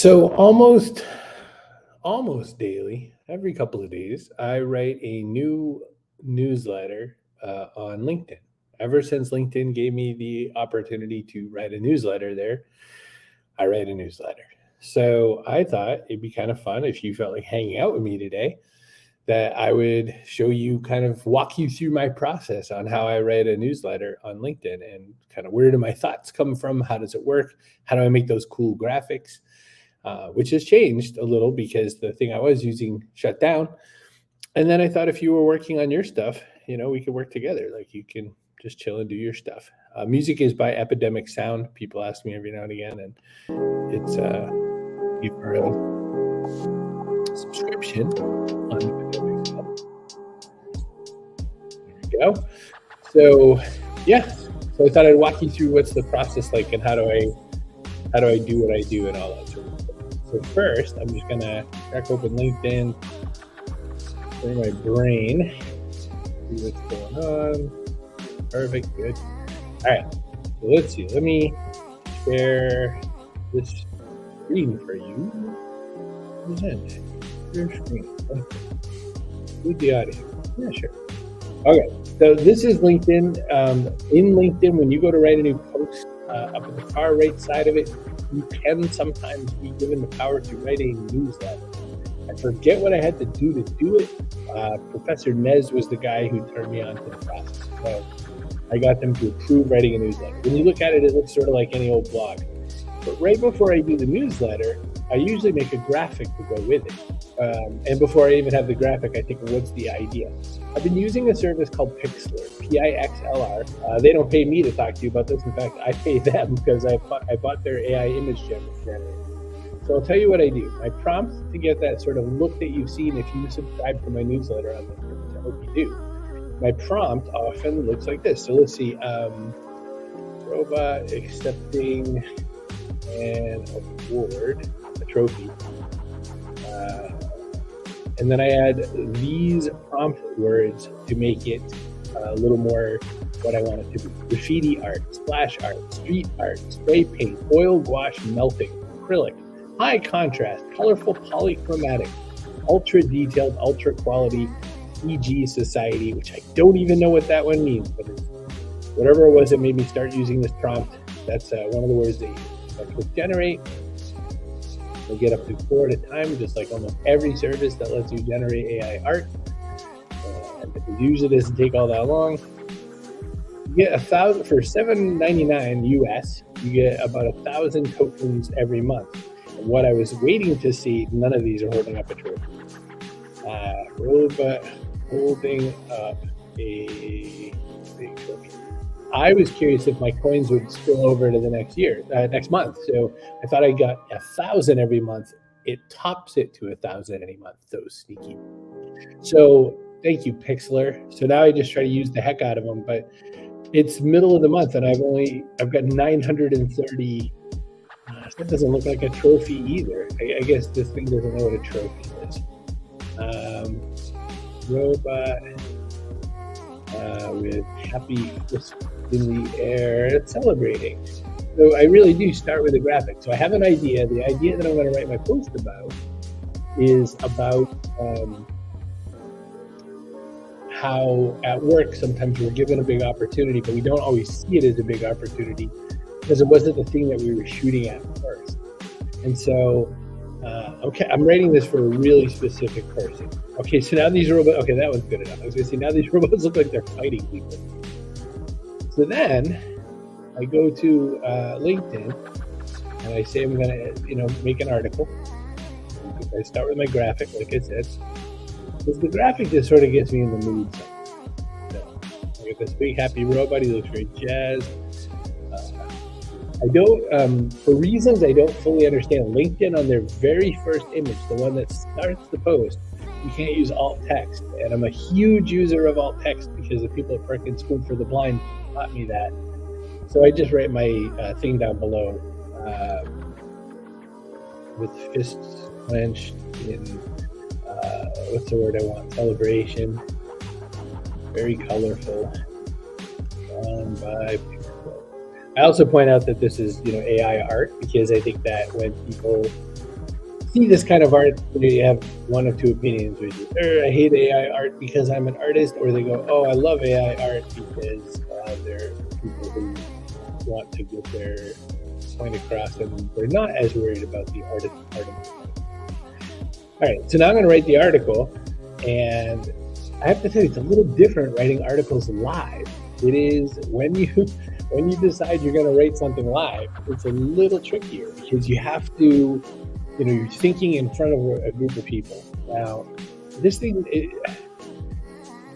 So almost daily, every couple of days, I write a new newsletter on LinkedIn. Ever since LinkedIn gave me the opportunity to write a newsletter there, I write a newsletter. So I thought it'd be kind of fun if you felt like hanging out with me today, that I would show you, kind of walk you through my process on how I write a newsletter on LinkedIn and kind of where do my thoughts come from? How does it work? How do I make those cool graphics? Which has changed a little because the thing I was using shut down. And then I thought if you were working on your stuff, we could work together. Like you can just chill and do your stuff. Music is by Epidemic Sound. People ask me every now and again, and it's for a subscription on Epidemic Sound. There we go. So yeah, so I thought I'd walk you through what's the process like and how do I do what I do and all that sort of stuff. So first, I'm just gonna crack open LinkedIn, clear my brain, see what's going on. Perfect, good. All right, so let's see. Let me share this screen for you. Present your screen. Okay. With the audio. Yeah, sure. Okay, so this is LinkedIn. In LinkedIn, when you go to write a new post, up at the far right side of it, you can sometimes be given the power to write a newsletter. I forget what I had to do to it. Professor Nez was the guy who turned me on to the process. So I got them to approve writing a newsletter. When you look at it, it looks sort of like any old blog. But right before I do the newsletter, I usually make a graphic to go with it. And before I even have the graphic, I think, what's the idea? I've been using a service called Pixlr, Pixlr. They don't pay me to talk to you about this. In fact, I pay them because I bought their AI image generator. So I'll tell you what I do. My prompt to get that sort of look that you've seen if you subscribe to my newsletter on LinkedIn, which I hope you do. My prompt often looks like this. So let's see. Robot accepting an award, a trophy. And then I add these prompt words to make it a little more what I want it to be. Graffiti art, splash art, street art, spray paint, oil gouache melting, acrylic, high contrast, colorful polychromatic, ultra detailed, ultra quality, EG society, which I don't even know what that one means, but whatever it was that made me start using this prompt, that's one of the words they use. I click generate. We'll get up to 4 at a time, just like almost every service that lets you generate AI art. And it usually doesn't take all that long. You get 1,000 for $7.99 US. You get about 1,000 tokens every month. And what I was waiting to see, none of these are holding up a trophy. Robot holding up a big trophy. I was curious if my coins would spill over to the next month. So I thought I got 1,000 every month. It tops it to 1,000 any month. So sneaky. So thank you, Pixlr. So now I just try to use the heck out of them, but it's middle of the month and I've got 930. That doesn't look like a trophy either. I guess this thing doesn't know what a trophy is. Robot with happy wisp in the air celebrating. So I really do start with a graphic. So I have an idea. The idea that I'm going to write my post about is about how at work sometimes we're given a big opportunity, but we don't always see it as a big opportunity because it wasn't the thing that we were shooting at first. And so, I'm writing this for a really specific person. Okay, so now these robots, okay, that one's good enough. I was going to say, now these robots look like they're fighting people. So then I go to LinkedIn and I say I'm going to, make an article. I start with my graphic, like I said, because the graphic just sort of gets me in the mood. So I got this big happy robot. He looks very jazzed. I don't, for reasons I don't fully understand, LinkedIn on their very first image, the one that starts the post, you can't use alt text. And I'm a huge user of alt text because the people at Perkins School for the Blind taught me that. So I just write my thing down below with fists clenched in, what's the word I want? Celebration. Very colorful. Drawn by I also point out that this is, AI art, because I think that when people see this kind of art where you have one of two opinions, which is, I hate AI art because I'm an artist, or they go, oh, I love AI art because they're people who want to get their point across and they're not as worried about the artist part of it. All right, so now I'm going to write the article, and I have to tell you, it's a little different writing articles live. It is when you decide you're going to write something live, it's a little trickier because you have to, you're thinking in front of a group of people. Now, this thing,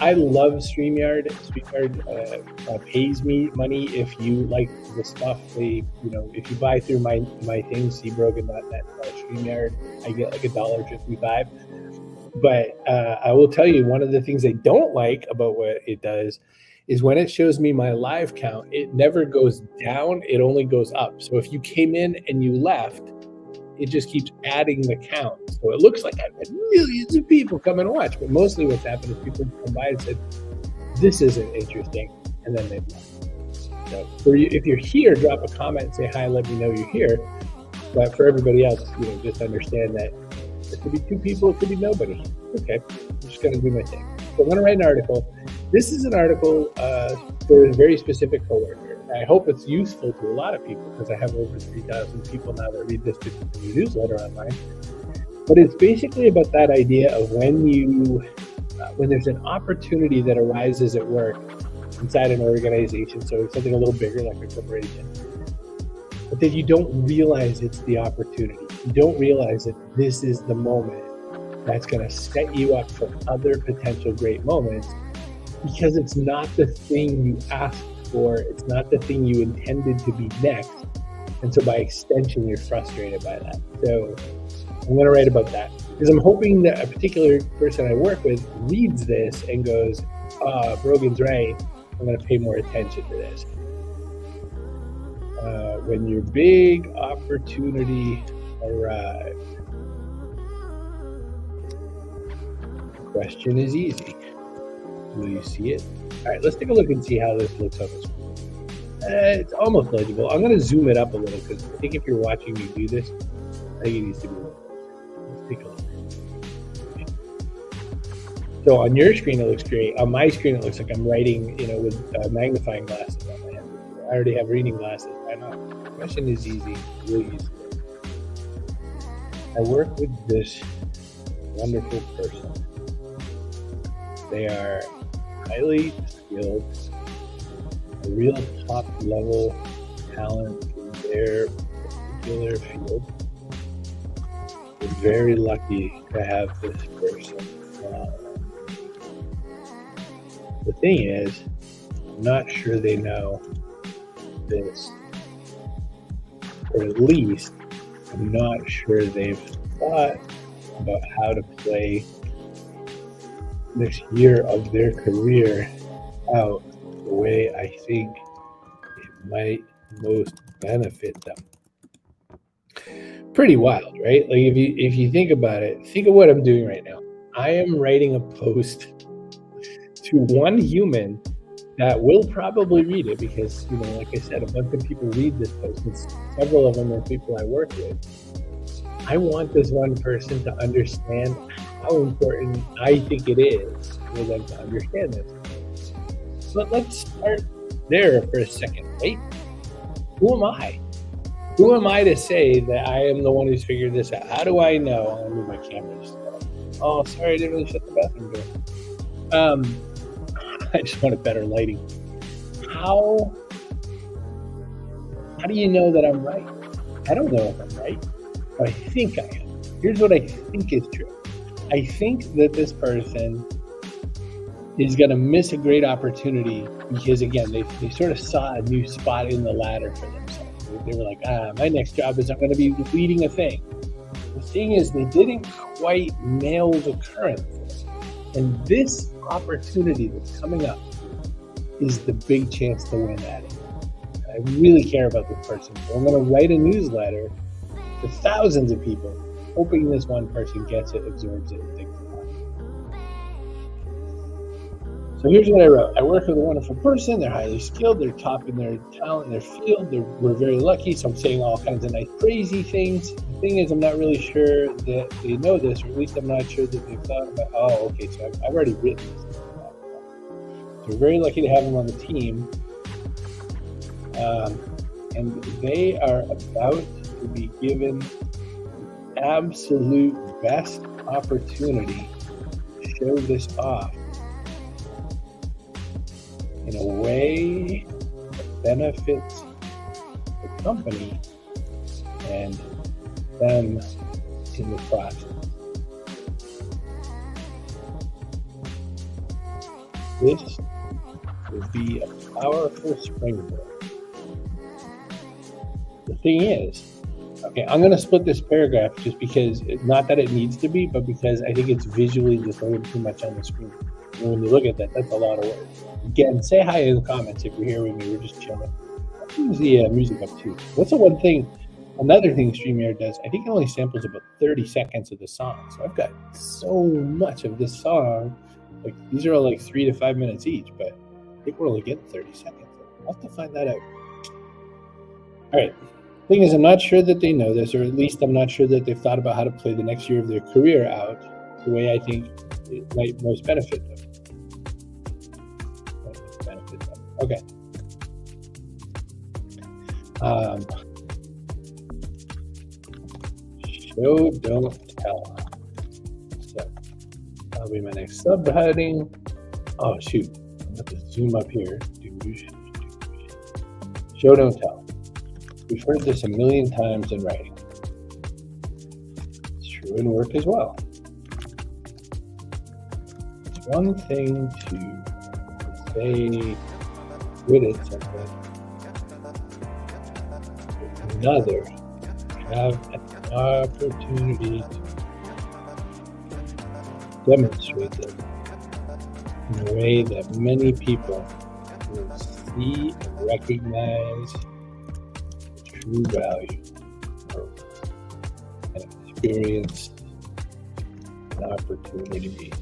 I love StreamYard. StreamYard pays me money if you like the stuff. If you buy through my thing, cbrogan.net/StreamYard, I get like $1.55. But I will tell you, one of the things I don't like about what it does is when it shows me my live count, it never goes down, it only goes up. So if you came in and you left, it just keeps adding the count. So it looks like I've had millions of people come and watch, but mostly what's happened is people come by and said, this isn't interesting, and then they've left. So if you're here, drop a comment and say hi, let me know you're here. But for everybody else, just understand that it could be 2 people, it could be nobody. Okay, I'm just gonna do my thing. So I'm gonna write an article. This is an article for a very specific coworker. I hope it's useful to a lot of people because I have over 3,000 people now that read this newsletter online. But it's basically about that idea of when there's an opportunity that arises at work inside an organization, so something a little bigger like a corporation, but that you don't realize it's the opportunity. You don't realize that this is the moment that's going to set you up for other potential great moments, because it's not the thing you asked for, it's not the thing you intended to be next, and so by extension you're frustrated by that. So I'm going to write about that because I'm hoping that a particular person I work with reads this and goes, Brogan's right, I'm going to pay more attention to this. When your big opportunity arrives, the question is easy. Will you see it? All right, let's take a look and see how this looks on the screen. It's almost legible. I'm going to zoom it up a little because I think if you're watching me do this, I think it needs to be a little closer. Let's take a look. So on your screen, it looks great. On my screen, it looks like I'm writing, with magnifying glasses on my hand. I already have reading glasses. Why not? The question is easy, really easy. I work with this wonderful person. They are highly skilled, a real top level talent in their particular field. We're very lucky to have this person. The thing is, I'm not sure they know this, or at least I'm not sure they've thought about how to play this year of their career out the way I think it might most benefit them. Pretty wild, right? Like if you think about it, think of what I'm doing right now. I am writing a post to one human that will probably read it because, like I said, a bunch of people read this post, and several of them are people I work with. I want this one person to understand how important I think it is for them to understand this. But let's start there for a second, right? Who am I? Who am I to say that I am the one who's figured this out? How do I know? I'm gonna move my camera just a little. Oh, sorry, I didn't really shut the bathroom door. I just wanted better lighting. How do you know that I'm right? I don't know if I'm right, but I think I am. Here's what I think is true. I think that this person is going to miss a great opportunity because, again, they sort of saw a new spot in the ladder for themselves. They were like, my next job is I'm going to be leading a thing. The thing is, they didn't quite nail the current thing. And this opportunity that's coming up is the big chance to win at it. I really care about this person. So I'm going to write a newsletter to thousands of people, hoping this one person gets it, absorbs it, and thinks about it. So here's what I wrote. I work with a wonderful person. They're highly skilled. They're top in their talent, in their field. We're very lucky. So I'm saying all kinds of nice, crazy things. The thing is, I'm not really sure that they know this, or at least I'm not sure that they've thought about. Oh, okay. So I've already written this. So we're very lucky to have them on the team. And they are about to be given the absolute best opportunity to show this off in a way that benefits the company and them in the process. This will be a powerful springboard. The thing is, okay, I'm going to split this paragraph just because, not that it needs to be, but because I think it's visually just a little too much on the screen. And when you look at that, that's a lot of words. Again, say hi in the comments if you're here with me. We're just chilling. Use the music up too. What's the one thing? Another thing StreamYard does, I think it only samples about 30 seconds of the song. So I've got so much of this song. Like, these are all like 3 to 5 minutes each, but I think we're only getting 30 seconds. I'll have to find that out. All right. Thing is, I'm not sure that they know this, or at least I'm not sure that they've thought about how to play the next year of their career out the way I think it might most benefit them. Okay. Show, don't tell. So that'll be my next subheading. Oh, shoot. I'm going to zoom up here. Show, don't tell. We've heard this a million times in writing. It's true in work as well. It's one thing to say good at something. It's another to have an opportunity to demonstrate it in a way that many people will see and recognize true value and experience an opportunity.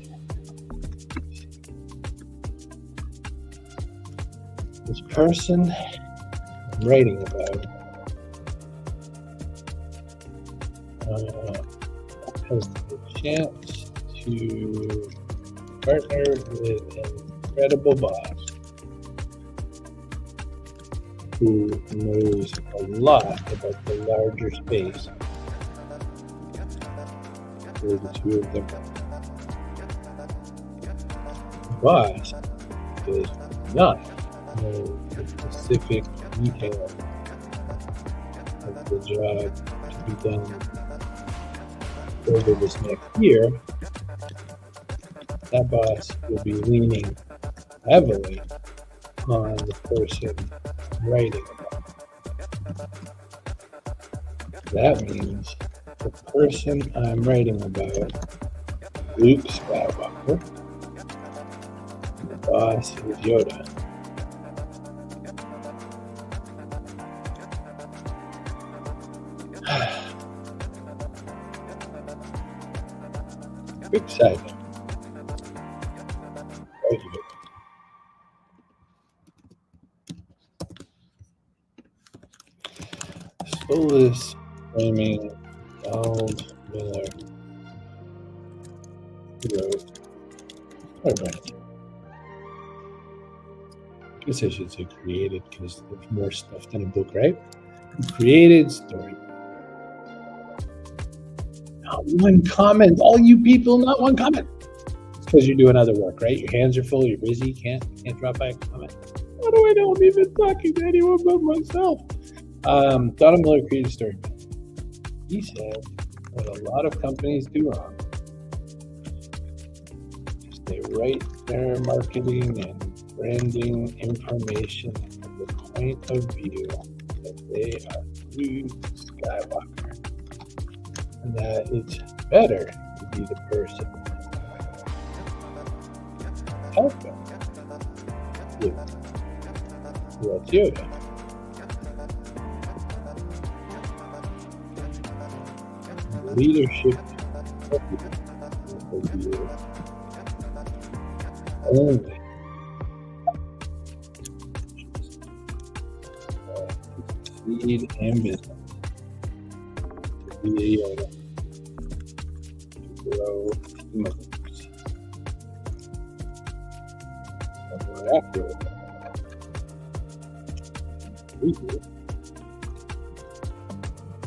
This person I'm writing about has the chance to partner with an incredible boss who knows a lot about the larger space where the two of them are. The boss does not know the specific details of the job to be done over this next year. That boss will be leaning heavily on the person writing about. That means the person I'm writing about, Luke Skywalker, and the boss is Yoda. Exciting. Right here. Soulless flaming Donald Miller wrote. Alright. I guess I should say created because there's more stuff than a book, right? Created story. Not one comment. All you people, not one comment. It's because you're doing other work, right? Your hands are full, you're busy, can't drop by a comment. How do I know I'm even talking to anyone but myself? Donald Miller created story. He said what a lot of companies do wrong is they write their marketing and branding information from the point of view that they are Luke Skywalker, and that it's better to be the person helping Luke. That's Yoda. Leadership only succeed in business, to be a Yoda, to grow team of leaders. And right after it, we do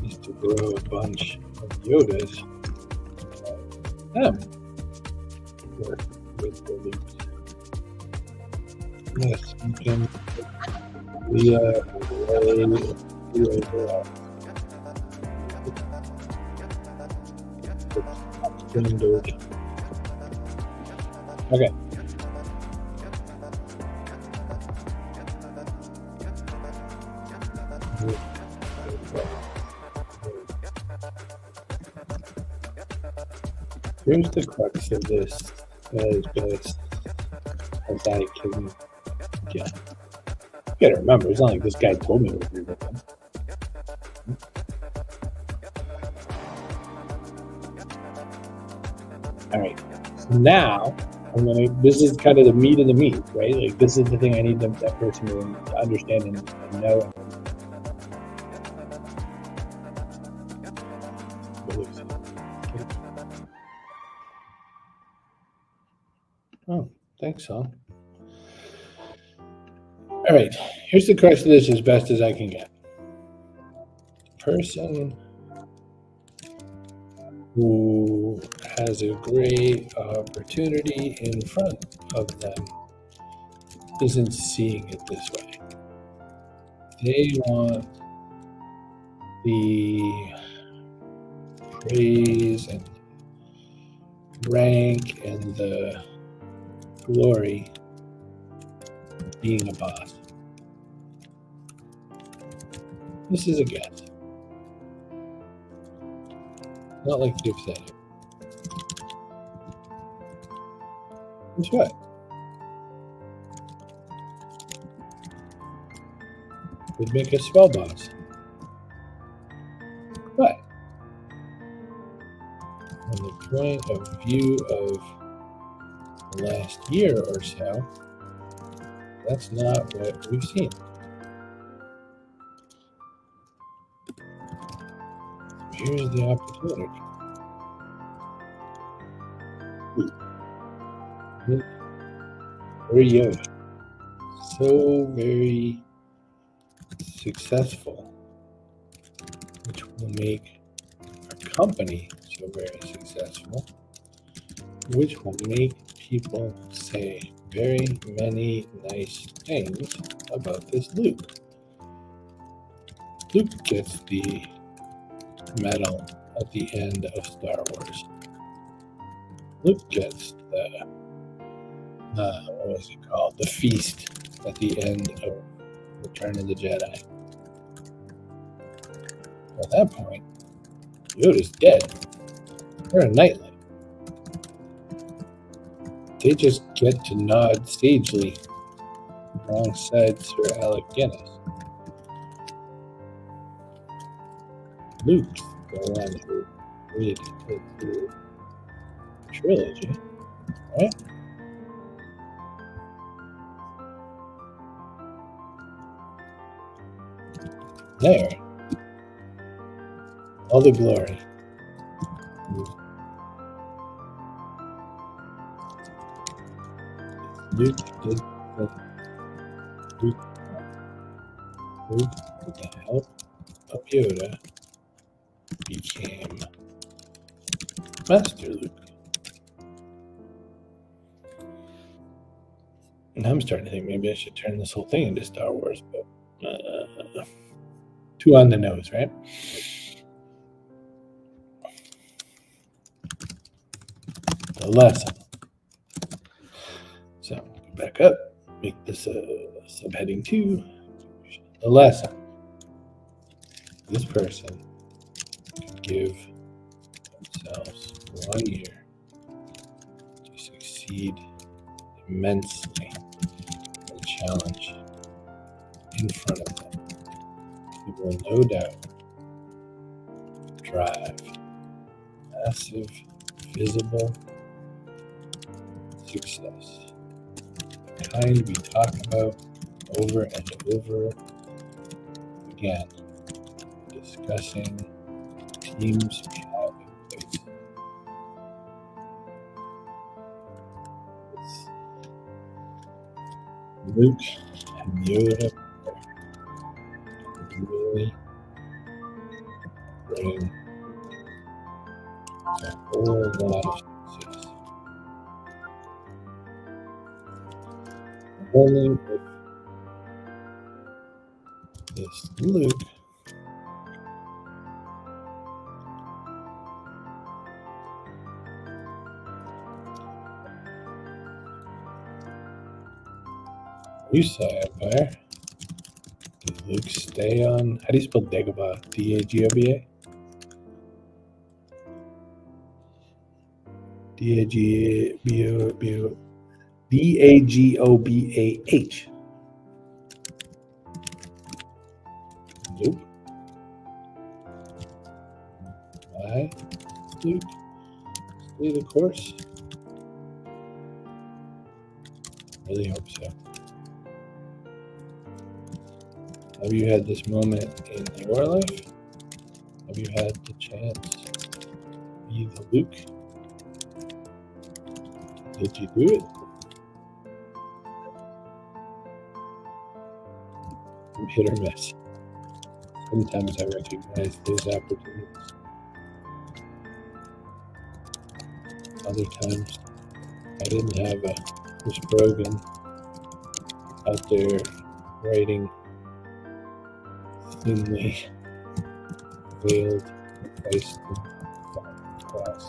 is to grow a bunch of Yodas them work with the loops. Yes, you can Okay. Here's the crux of this as best as I can get. You gotta remember, it's not like this guy told me to agree with him. All right, so now this is kind of the meat of the meat, right? Like this is the thing I need that person to understand and know. Oh, thanks, son. All right, here's the crux of this as best as I can get. Person who has a great opportunity in front of them isn't seeing it this way. They want the praise and rank and the glory of being a boss. This is a guess. Not like you've said it. Guess what? Would make a swell boss. But from the point of view of the last year or so, that's not what we've seen. Here's the opportunity. Very young, so very successful, which will make our company so very successful, which will make people say very many nice things about this Luke. Luke gets the medal at the end of Star Wars. Luke gets the what was it called? The feast at the end of Return of the Jedi. At that point, Yoda's dead. They're a nightling. They just get to nod sagely alongside Sir Alec Guinness. Luke's the one who created the trilogy, right? There. All the glory. Luke did with the help of Yoda became Master Luke. And I'm starting to think maybe I should turn this whole thing into Star Wars, but too on the nose, right? The lesson. So go back up, make this a subheading 2. The lesson. This person could give themselves 1 year to succeed immensely in the challenge in front of them. It will no doubt drive massive, visible success. The kind we talk about over and over again discussing teams we have in place. Luke and Yoda really bring a whole lot of success. Only with this Luke Musa Empire. Did Luke stay on? How do you spell Dagobah? D-A-G-O-B-A? D-A-G-O-B-A-H. D-A-G-O-B-A-H. Luke. Why? Luke. Stay the course. Really hope so. Have you had this moment in your life? Have you had the chance to be the Luke? Did you do it? Hit or miss. Sometimes I recognize those opportunities. Other times I didn't have a Chris Brogan out there writing thinly veiled advice to class.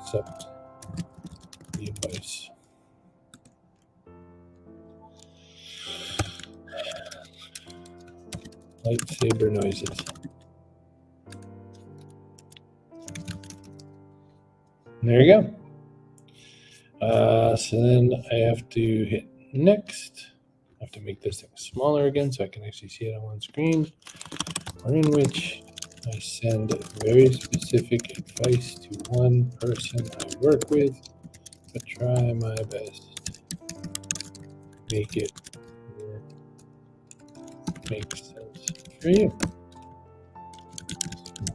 Accept the advice. Lightsaber noises. There you go. So then I have to hit next. I have to make this thing smaller again so I can actually see it on one screen. Or in which I send very specific advice to one person I work with, but try my best to make it make sense for you.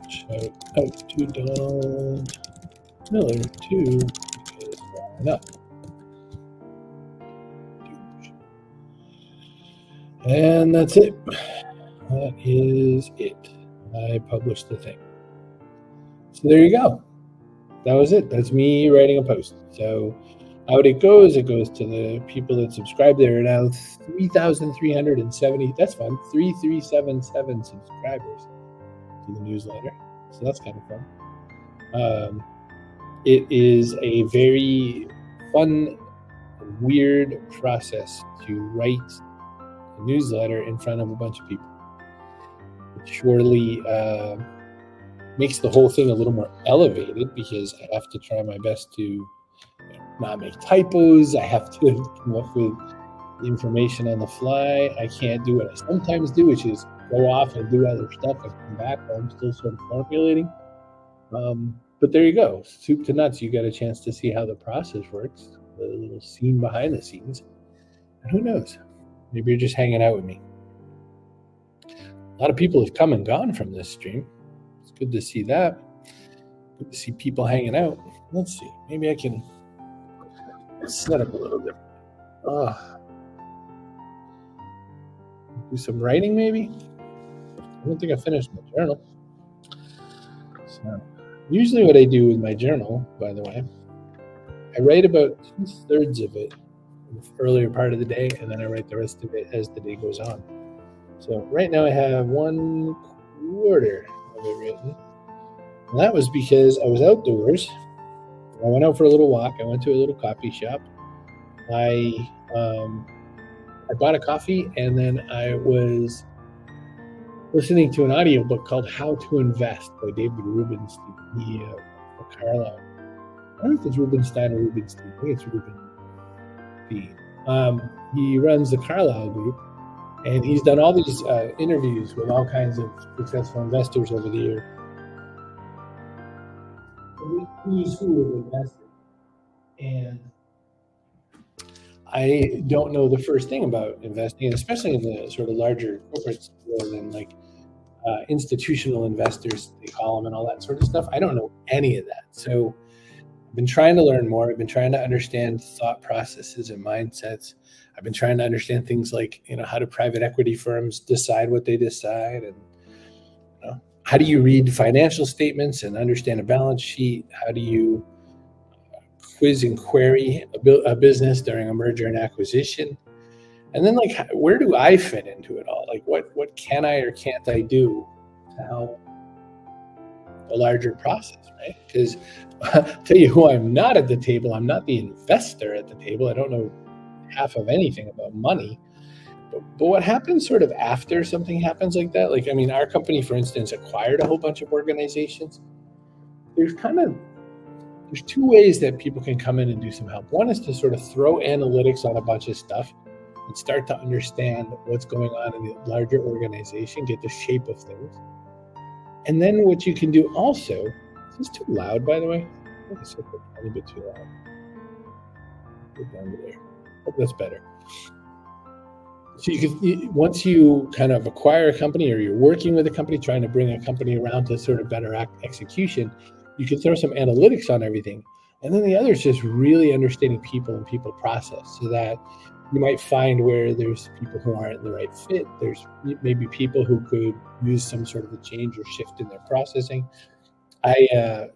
Shout out to Donald Miller too, because why not? And that's it. That is it. I published the thing. So there you go. That was it. That's me writing a post. So how it goes to the people that subscribe. There are now 3,370. That's fun. 3,377 subscribers to the newsletter. So that's kind of fun. It is a very fun, weird process to write a newsletter in front of a bunch of people. It surely makes the whole thing a little more elevated because I have to try my best to not make typos. I have to come up with information on the fly. I can't do what I sometimes do, which is go off and do other stuff and come back while I'm still sort of formulating. But there you go. Soup to nuts. You got a chance to see how the process works, the little scene behind the scenes. And who knows? Maybe you're just hanging out with me. A lot of people have come and gone from this stream. It's good to see that. Good to see people hanging out. Let's see. Maybe I can set up a little bit. Do some writing, maybe? I don't think I finished my journal. So, usually what I do with my journal, by the way, I write about 2/3 of it in the earlier part of the day, and then I write the rest of it as the day goes on. So right now I have 1/4 of it written. And that was because I was outdoors. I went out for a little walk. I went to a little coffee shop. I bought a coffee, and then I was listening to an audiobook called How to Invest by David Rubenstein. Carlisle. I don't know if it's Rubenstein or Rubenstein. I think it's Rubenstein. He runs the Carlisle group, and he's done all these interviews with all kinds of successful investors over the years. Who's who of investors. And I don't know the first thing about investing, and especially in the sort of larger corporate world and like institutional investors, they call them, and all that sort of stuff. I don't know any of that. So I've been trying to learn more. I've been trying to understand thought processes and mindsets. I've been trying to understand things like, how do private equity firms decide what they decide, and how do you read financial statements and understand a balance sheet? How do you quiz and query a business during a merger and acquisition? And then, like, where do I fit into it all? Like, what can I or can't I do to help the larger process, right? Because I'll tell you who I'm not at the table. I'm not the investor at the table. I don't know half of anything about money. But what happens sort of after something happens like that? Like, I mean, our company, for instance, acquired a whole bunch of organizations. There's two ways that people can come in and do some help. One is to sort of throw analytics on a bunch of stuff and start to understand what's going on in the larger organization, get the shape of things. And then what you can do also, is this too loud, by the way? I think it's a tiny bit too loud. Get down to there. Hope that's better. So once you kind of acquire a company, or you're working with a company, trying to bring a company around to sort of better execution, you can throw some analytics on everything. And then the other is just really understanding people and people process, so that you might find where there's people who aren't the right fit. There's maybe people who could use some sort of a change or shift in their processing. I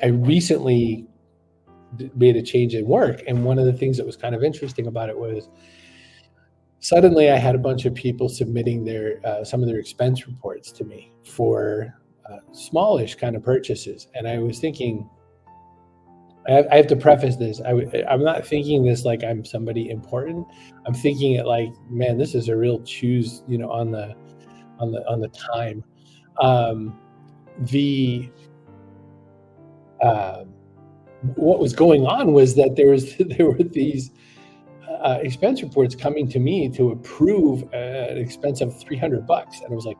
recently made a change in work, and one of the things that was kind of interesting about it was suddenly I had a bunch of people submitting some of their expense reports to me for smallish kind of purchases, and I was thinking, I have to preface this. I'm not thinking this like I'm somebody important. I'm thinking it like, man, this is a real choose, on the time. What was going on was that there were these expense reports coming to me to approve an expense of $300, and I was like,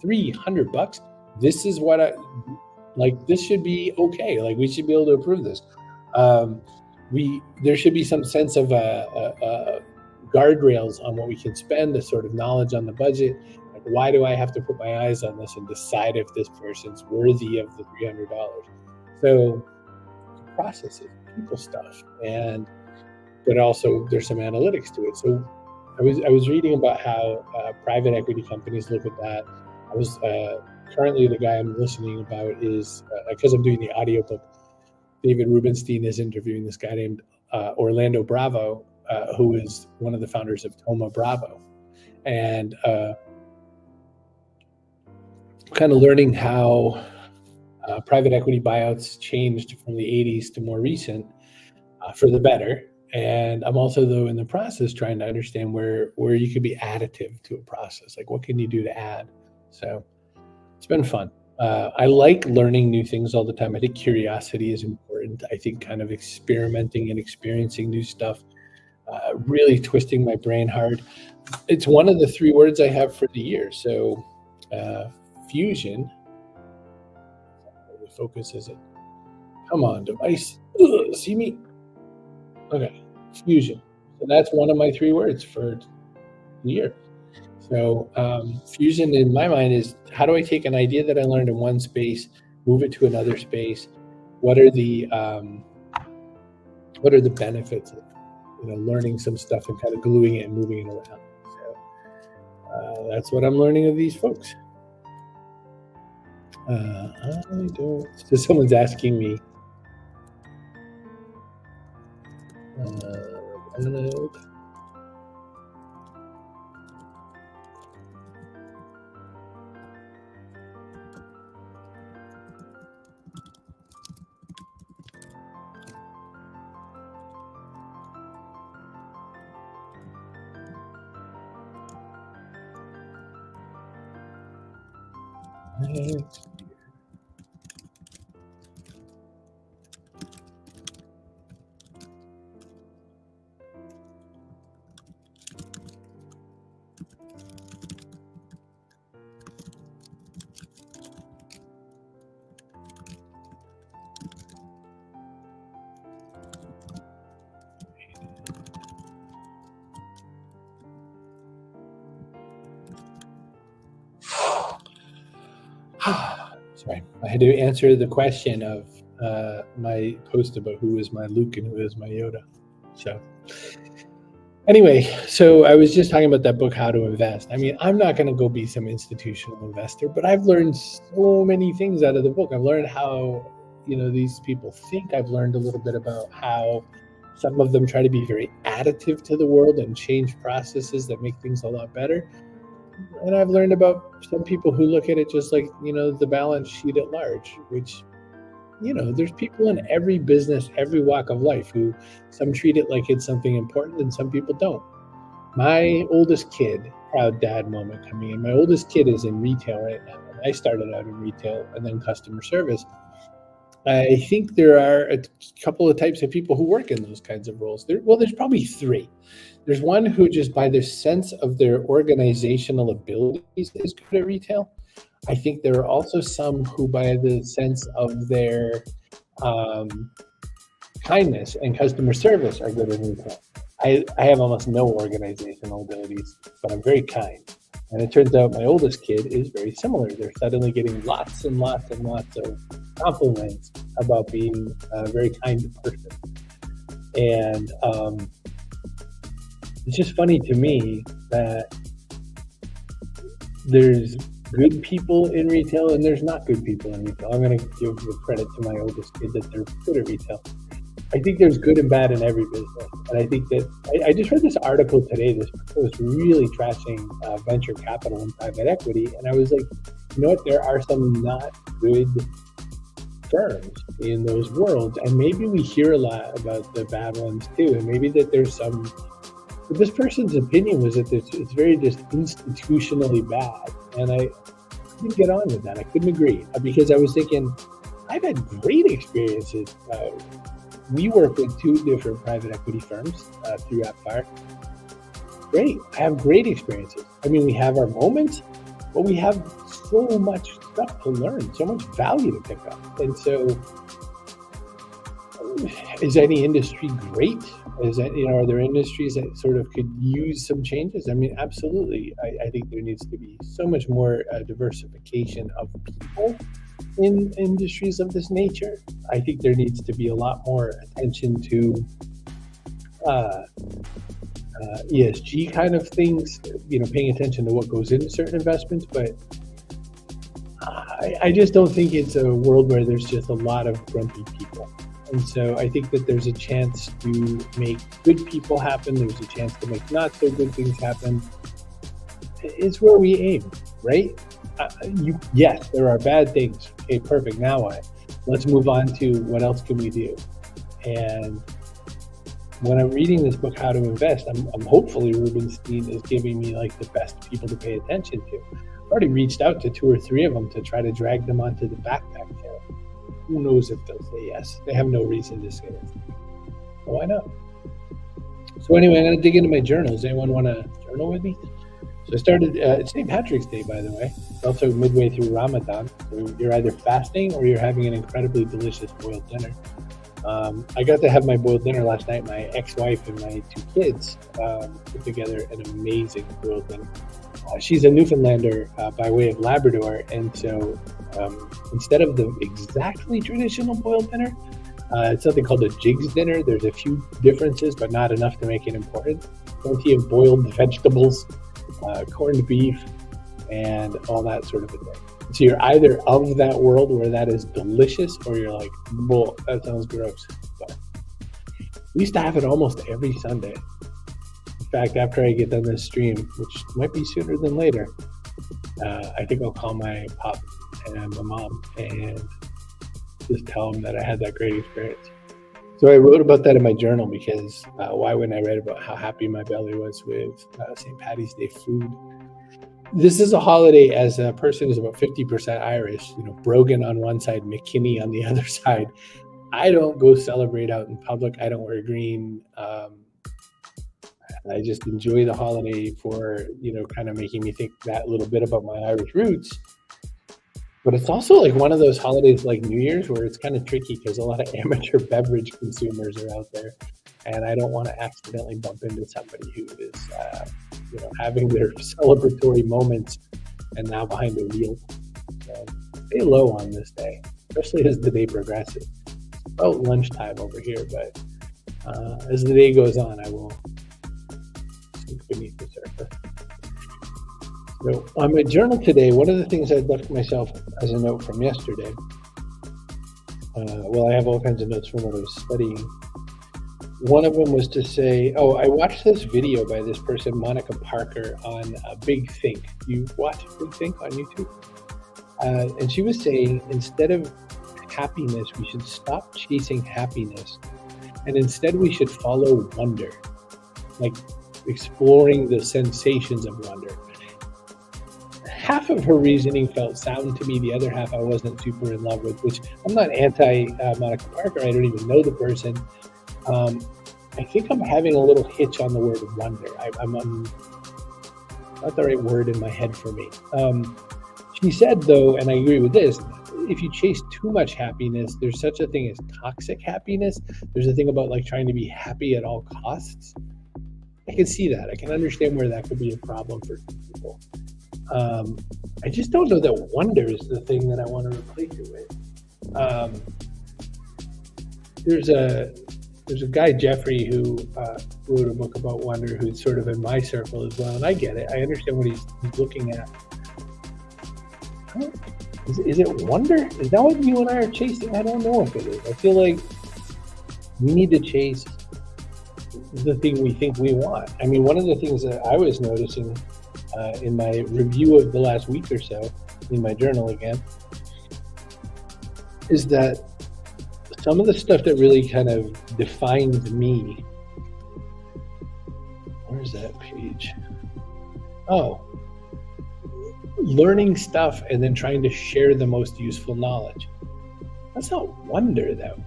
$300? This is what this should be okay. Like, we should be able to approve this. There should be some sense of guardrails on what we can spend, a sort of knowledge on the budget. Like, why do I have to put my eyes on this and decide if this person's worthy of the $300? So processes, people stuff, but also there's some analytics to it. So I was reading about how private equity companies look at that. I was currently, the guy I'm listening about is, because I'm doing the audiobook, David Rubenstein is interviewing this guy named Orlando Bravo, who is one of the founders of Thoma Bravo, and kind of learning how private equity buyouts changed from the 80s to more recent for the better. And I'm also, though, in the process trying to understand where you could be additive to a process. Like, what can you do to add? So it's been fun. I like learning new things all the time. I think curiosity is important. I think kind of experimenting and experiencing new stuff, really twisting my brain hard. It's one of the 3 words I have for the year. So fusion. The focus is it. Come on, device. Ugh, see me? Okay. Fusion. So that's one of my 3 words for the year. So fusion in my mind is, how do I take an idea that I learned in one space, move it to another space? What are the benefits of learning some stuff and kind of gluing it and moving it around? So that's what I'm learning of these folks. So someone's asking me. Sorry, I had to answer the question of my post about who is my Luke and who is my Yoda. So anyway, so I was just talking about that book, How to Invest. I mean, I'm not going to go be some institutional investor, but I've learned so many things out of the book. I've learned how, these people think. I've learned a little bit about how some of them try to be very additive to the world and change processes that make things a lot better. And I've learned about some people who look at it just like, the balance sheet at large, which, there's people in every business, every walk of life who some treat it like it's something important and some people don't. My oldest kid, proud dad moment coming in, my oldest kid is in retail right now. I started out in retail and then customer service. I think there are a couple of types of people who work in those kinds of roles. There's probably three. There's one who just by their sense of their organizational abilities is good at retail. I think there are also some who by the sense of their kindness and customer service are good at retail. I have almost no organizational abilities, but I'm very kind. And it turns out my oldest kid is very similar. They're suddenly getting lots and lots and lots of compliments about being a very kind person. And it's just funny to me that there's good people in retail and there's not good people in retail. I'm going to give the credit to my oldest kid that they're good at retail. I think there's good and bad in every business. And I think that I just read this article today. This was really trashing venture capital and private equity. And I was like, you know what? There are some not good firms in those worlds. And maybe we hear a lot about the bad ones too. And maybe that there's some, but this person's opinion was that it's very just institutionally bad. And I couldn't get on with that. I couldn't agree because I was thinking, I've had great experiences. We work with two different private equity firms through AppFire. Great. I have great experiences. I mean, we have our moments, but we have so much stuff to learn, so much value to pick up. And so is any industry great? Is that, are there industries that sort of could use some changes? I mean, absolutely. I think there needs to be so much more diversification of people in industries of this nature. I think there needs to be a lot more attention to ESG kind of things, paying attention to what goes into certain investments. But I just don't think it's a world where there's just a lot of grumpy people. And so I think that there's a chance to make good people happen. There's a chance to make not so good things happen. It's where we aim, right? Yes, there are bad things. Okay, perfect. Now what? Let's move on to what else can we do? And when I'm reading this book, How to Invest, I'm hopefully Rubenstein is giving me like the best people to pay attention to. I've already reached out to 2 or 3 of them to try to drag them onto the backpack channel. Who knows if they'll say yes? They have no reason to say yes. Well, why not? So anyway, I'm going to dig into my journals. Anyone want to journal with me? So I started, it's St. Patrick's Day, by the way. It's also midway through Ramadan. So you're either fasting or you're having an incredibly delicious boiled dinner. I got to have my boiled dinner last night. My ex-wife and my 2 kids put together an amazing boiled dinner. She's a Newfoundlander by way of Labrador. And so instead of the exactly traditional boiled dinner, it's something called a jigs dinner. There's a few differences, but not enough to make it important. Plenty of boiled vegetables, corned beef, and all that sort of a thing. So you're either of that world where that is delicious, or you're like, well, that sounds gross. But we used to have it almost every Sunday. In fact, after I get done this stream, which might be sooner than later, I think I'll call my pop and my mom and just tell them that I had that great experience. So I wrote about that in my journal because why wouldn't I write about how happy my belly was with St. Paddy's Day food? This is a holiday as a person who's about 50% Irish, Brogan on one side, McKinney on the other side. I don't go celebrate out in public. I don't wear green. I just enjoy the holiday for, kind of making me think that little bit about my Irish roots. But it's also like one of those holidays like New Year's where it's kind of tricky because a lot of amateur beverage consumers are out there. And I don't want to accidentally bump into somebody who is, having their celebratory moments and now behind the wheel. So stay low on this day, especially as the day progresses. It's about lunchtime over here, but as the day goes on, I will sink beneath the surface. So on my journal today, one of the things I left myself as a note from yesterday, well, I have all kinds of notes from what I was studying. One of them was to say, I watched this video by this person, Monica Parker, on Big Think. You watch Big Think on YouTube? And she was saying, instead of happiness, we should stop chasing happiness. And instead we should follow wonder, like exploring the sensations of wonder. Half of her reasoning felt sound to me. The other half I wasn't super in love with, which I'm not anti Monica Parker. I don't even know the person. I think I'm having a little hitch on the word wonder. I'm not the right word in my head for me. She said, though, and I agree with this, if you chase too much happiness, there's such a thing as toxic happiness. There's a thing about like trying to be happy at all costs. I can see that. I can understand where that could be a problem for people. I just don't know that wonder is the thing that I want to replace it with. There's a guy, Jeffrey, who wrote a book about wonder, who's sort of in my circle as well, and I get it. I understand what he's looking at. Is it wonder? Is that what you and I are chasing? I don't know if it is. I feel like we need to chase the thing we think we want. I mean, one of the things that I was noticing in my review of the last week or so, in my journal again, is that some of the stuff that really kind of defined me. Where's that page? Learning stuff and then trying to share the most useful knowledge. That's not wonder, though.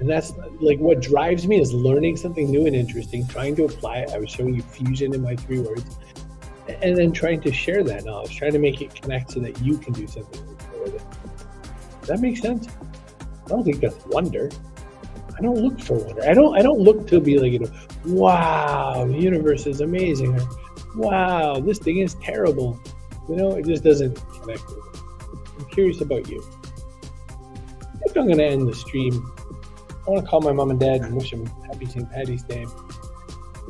And that's like what drives me is learning something new and interesting, trying to apply it. I was showing you fusion in my 3 words, and then trying to share that knowledge, trying to make it connect so that you can do something with it. Does that make sense? I don't think that's wonder. I don't look for wonder. I don't look to be like, wow, the universe is amazing, or wow, this thing is terrible. It just doesn't connect with it. I'm curious about you. I think I'm going to end the stream. I want to call my mom and dad and wish them happy St. Paddy's Day.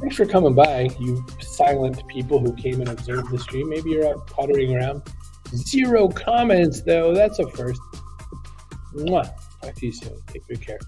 Thanks for coming by, you silent people who came and observed the stream. Maybe you're out pottering around. 0 comments, though. That's a first. Mwah. Talk to you soon. Take good care.